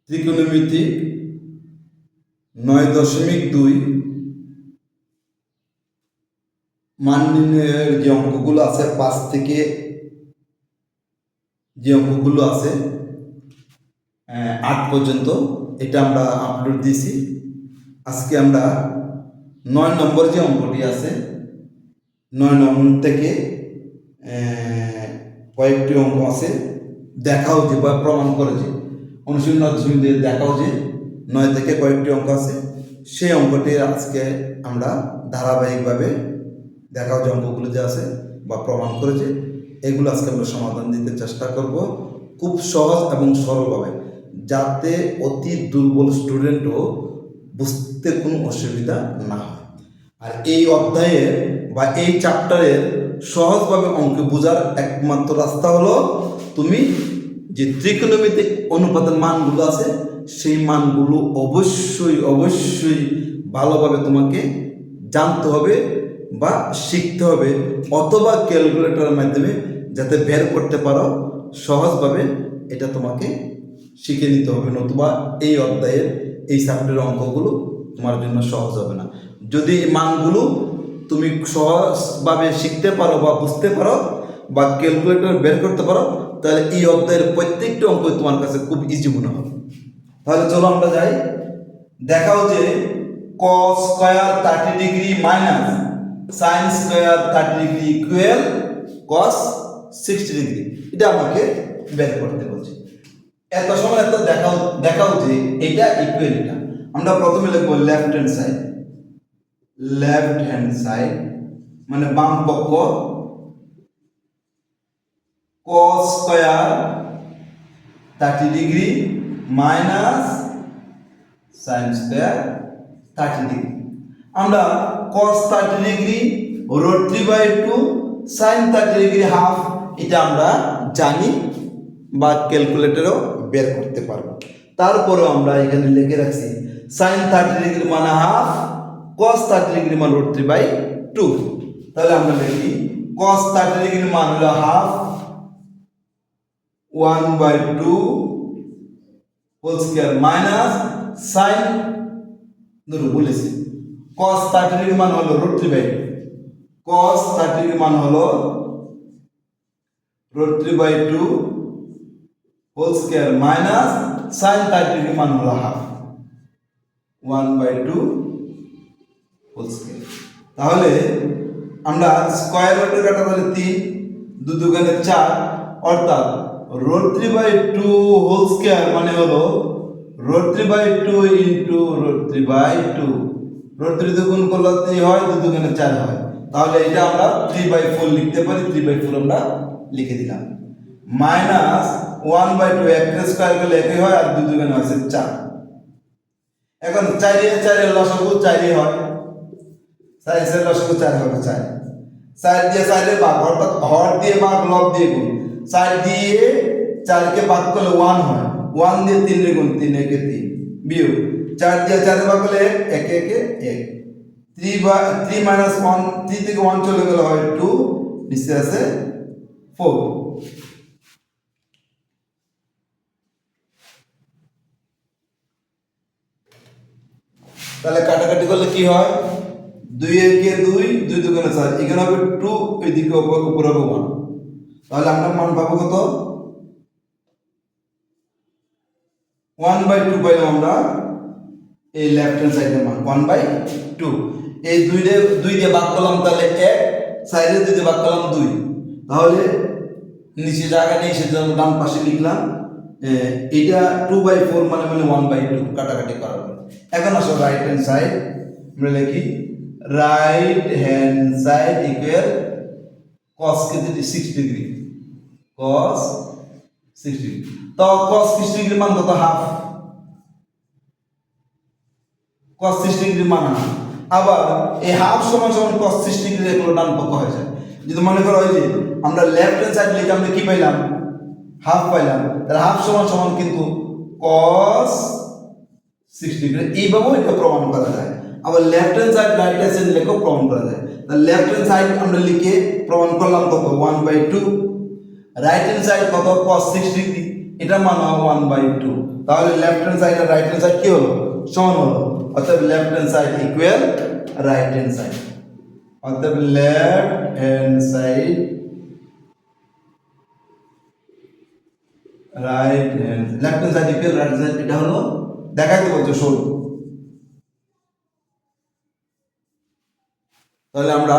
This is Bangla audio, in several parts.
ত্রিকোণমিতিক 9.2 মান নির্ণয়ের যে অঙ্কগুলো আছে 5 থেকে যে অঙ্কগুলো আছে 8 পর্যন্ত এটা আমরা আপলোড দিয়েছি। আজকে আমরা 9 নম্বর যে অঙ্কটি আছে 9 নম্বর থেকে কয়েকটি অঙ্ক আছে দেখাও যে বা প্রমাণ করে যে অনুশীলন দিয়ে দেখাও যে 9 থেকে কয়েকটি অঙ্ক আছে সেই অঙ্কটি আজকে আমরা ধারাবাহিকভাবে দেখাও যে অঙ্কগুলো যে আছে বা প্রমাণ করেছে এগুলো আজকে আমরা সমাধান দিতে চেষ্টা করব খুব সহজ এবং সরলভাবে, যাতে অতি দুর্বল স্টুডেন্টও বুঝতে কোনো অসুবিধা না হয়। আর এই অধ্যায়ের বা এই চ্যাপ্টারের সহজভাবে অঙ্ক বোঝার একমাত্র রাস্তা হলো তুমি যে ত্রিকোণমিতিক অনুপাতের মানগুলো আছে সেই মানগুলো অবশ্যই ভালোভাবে তোমাকে জানতে হবে বা শিখতে হবে, অথবা ক্যালকুলেটরের মাধ্যমে যাতে বের করতে পারো সহজভাবে এটা তোমাকে শিখে নিতে হবে, নতুবা এই অধ্যায়ের এই চ্যাপ্টারের অঙ্কগুলো তোমার জন্য সহজ হবে না। যদি এই মানগুলো তুমি সহজভাবে শিখতে পারো বা বুঝতে পারো বা ক্যালকুলেটর বের করতে পারো তাহলে এই অধ্যায়ের প্রত্যেকটা অঙ্ক তোমার কাছে খুব ইজি মনে হবে। তাহলে চলো আমরা যাই। দেখাও যে cos square 30 degree minus sin square 30 degree equal cos 60 degree, এটা আমাকে বের করতে বলছে। এত সময় এত দেখাও যে এটা ইকুয়াল, এটা আমরা প্রথমে লিখব লেফট হ্যান্ড সাইড মানে বাম পক্ষ cos square 30 degree minus sin square 30 degree. আমরা cos 30 degree √3/2 sin 30 degree half এটা আমরা জানি বা ক্যালকুলেটরেও বের করতে পারবো। তারপরেও আমরা এখানে লিখে রাখছি sin 30 ডিগ্রি মানে হাফ, cos 30 ডিগ্রি মানে √3/2। তাহলে আমরা লিখি cos 30 ডিগ্রি মান হলো half 1/2 whole square minus sin ধরো বলেছি cos 30 ডিগ্রি মান হলো √3/2, cos 30 ডিগ্রি মান হলো √3/2 whole square minus sin 30 degree মান হলো হাফ 1/2 হোল স্কয়ার। তাহলে আমরা স্কয়ার রুটের কাটা তাহলে 3 2 দুগুণে 4 অর্থাৎ √3/2 হোল স্কয়ার মানে হলো √3/2 ইনটু √3/2, √3 গুণ করলে 3 হয়, 2 দুগুণে 4 হয়। তাহলে এটা আমরা 3/4 লিখতে পারি, 3/4 আমরা লিখে দিলাম মাইনাস 1/2 এক স্কয়ার করলে একই হয় আর 2 দুগুণে আছে 4। এখন 4 এর লসাগু 4 হয়, 4 এর লসাগু 4 হবে 4 দিয়ে 4 এর ভাগ অর্থাৎ হর দিয়ে ভাগ লব দিয়ে গুণ, 4 দিয়ে 4 কে ভাগ করলে 1 হয়, 1 দিয়ে 3 এর গুণ 3 একে 3 বিয়োগ 4 দিয়ে 4 এর ভাগ করলে 1 একে 1 3 মাইনাস 1 3 থেকে 1 চলে গেলে হয় 2, নিচে আছে 4। তাহলে কাটাকাটি করলে কি হয় 2 একে 2 2 দুগুণে 4, এখানে হবে 2, এদিকে উপরে হবে 1। তাহলে আমরা মান পাবো কত 1/2 পাইলাম আমরা এই লেফট হ্যান্ড সাইডের মান 1/2। এই 2 দিয়ে ভাগ করলাম তাহলে 1, সাইডে 2 দিয়ে ভাগ করলাম 2, তাহলে নিচে জায়গা নেই সেজন্য ডান পাশে লিখলাম এটা 2/4 মানে 1/2 কাটাকাটি করার পর। এখন আসো রাইট হ্যান্ড সাইড, আমরা লিখি right hand side equal cos কে 60 ডিগ্রি cos 60 ডিগ্রি। তো cos 60 ডিগ্রি মান কত হাফ, cos 60 ডিগ্রি মান হাফ। আবার এই হাফ সমান cos 60 ডিগ্রি এগুলো ডান পক্ষ হয়ে যায়। যদি মনে করো ওই যে আমরা লেফট হ্যান্ড সাইড লিখে আমরা কি পাইলাম হাফ পাইলাম, তাহলে হাফ সমান কিন্তু cos 60 ডিগ্রি এইভাবেও এটা প্রমাণ করা যায়। আবার left hand side right hand side লিখেও প্রমাণ করা যায়। তাহলে লেফট হ্যান্ড সাইড আমরা লিখে প্রমাণ করলাম কত 1/2, রাইট হ্যান্ড সাইড কত cos 60 ডিগ্রি, এটা মান 1/2। তাহলে লেফট হ্যান্ড সাইড আর রাইট হ্যান্ড সাইড কি হলো, সমান হলো। অর্থাৎ left hand side equal right hand side. অর্থাৎ left hand side right hand, left hand side equal right hand side, এটা হলো দেখাইতে বলছো শোনো। তাহলে আমরা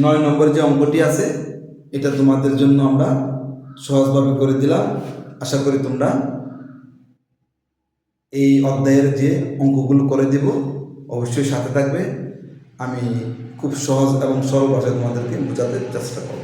9 নম্বর যে অঙ্কটি আছে এটা তোমাদের জন্য আমরা সহজভাবে করে দিলাম। আশা করি তোমরা এই অধ্যায়ের যে অঙ্কগুলো করে দেব অবশ্যই সাথে থাকবে। আমি খুব সহজ এবং সরল ভাষায় তোমাদেরকে বোঝাতে চেষ্টা করব।